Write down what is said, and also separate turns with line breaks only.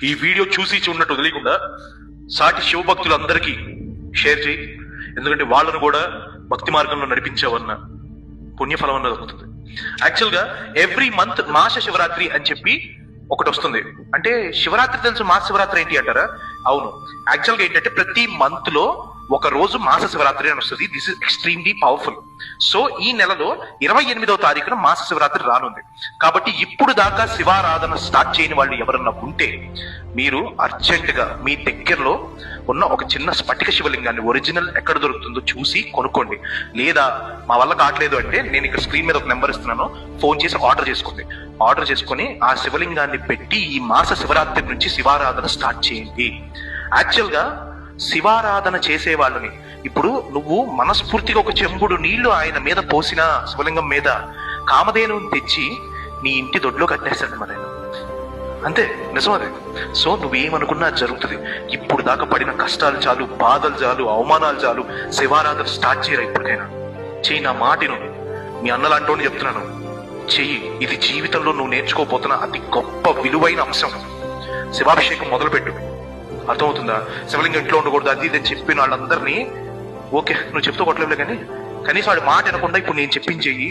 ఈ వీడియో చూసి చూడనట్టు వదిలేకుండా సాటి శివభక్తులందరికీ షేర్ చేయి. ఎందుకంటే వాళ్ళను కూడా భక్తి మార్గంలో నడిపించావన్న పుణ్యఫలం అన్నది దొరుకుతుంది. యాక్చువల్ గా ఎవ్రీ మంత్ మాస శివరాత్రి అని చెప్పి ఒకటి వస్తుంది. అంటే శివరాత్రి తెలుసు, మాస శివరాత్రి ఏంటి అంటారా? అవును, యాక్చువల్ గా ఏంటంటే ప్రతి మంత్ లో ఒక రోజు మాస శివరాత్రి అని వస్తుంది. This is extremely powerful. So ఈ నెలలో 28వ తారీఖున మాస శివరాత్రి రానుంది. కాబట్టి ఇప్పుడు దాకా శివారాధన స్టార్ట్ చేయని వాళ్ళు ఎవరన్నా ఉంటే మీరు అర్జెంట్ గా మీ దగ్గరలో ఉన్న ఒక చిన్న స్ఫటిక శివలింగాన్ని ఒరిజినల్ ఎక్కడ దొరుకుతుందో చూసి కొనుక్కోండి. లేదా మా వల్ల కావట్లేదు అంటే నేను ఇక్కడ స్క్రీన్ మీద ఒక నెంబర్ ఇస్తున్నాను, ఫోన్ చేసి ఆర్డర్ చేసుకోండి. ఆర్డర్ చేసుకుని ఆ శివలింగాన్ని పెట్టి ఈ మాస శివరాత్రి నుంచి శివారాధన స్టార్ట్ చేయండి. యాక్చువల్ గా శివారాధన చేసే వాళ్ళని ఇప్పుడు నువ్వు మనస్ఫూర్తిగా ఒక చెంబుడు నీళ్లు ఆయన మీద పోసిన శివలింగం మీద కామధేనుని తెచ్చి నీ ఇంటి దొడ్లో కట్టేస్తాడు మరి ఆయన. అంతే, నిజం అదే. సో నువ్వేమనుకున్నా జరుగుతుంది. ఇప్పుడు దాకా పడిన కష్టాలు చాలు, బాధలు చాలు, అవమానాలు చాలు. శివారాధన స్టార్ట్ చేయరా ఇప్పటికైనా. చెయ్యి, నా మాటను మీ అన్నలాంటోని చెప్తున్నాను, చెయ్యి. ఇది జీవితంలో నువ్వు నేర్చుకోపోతున్న అతి గొప్ప విలువైన అంశం. శివాభిషేకం మొదలుపెట్టు. అర్థమవుతుందా? శివలింగం ఇంట్లో ఉండకూడదు అది ఇది చెప్పిన వాళ్ళందరినీ ఓకే నువ్వు చెప్తూ కొట్టలేవులే, కానీ కనీసం వాడి మాట వినకుండా ఇప్పుడు నేను చెప్పించేయి.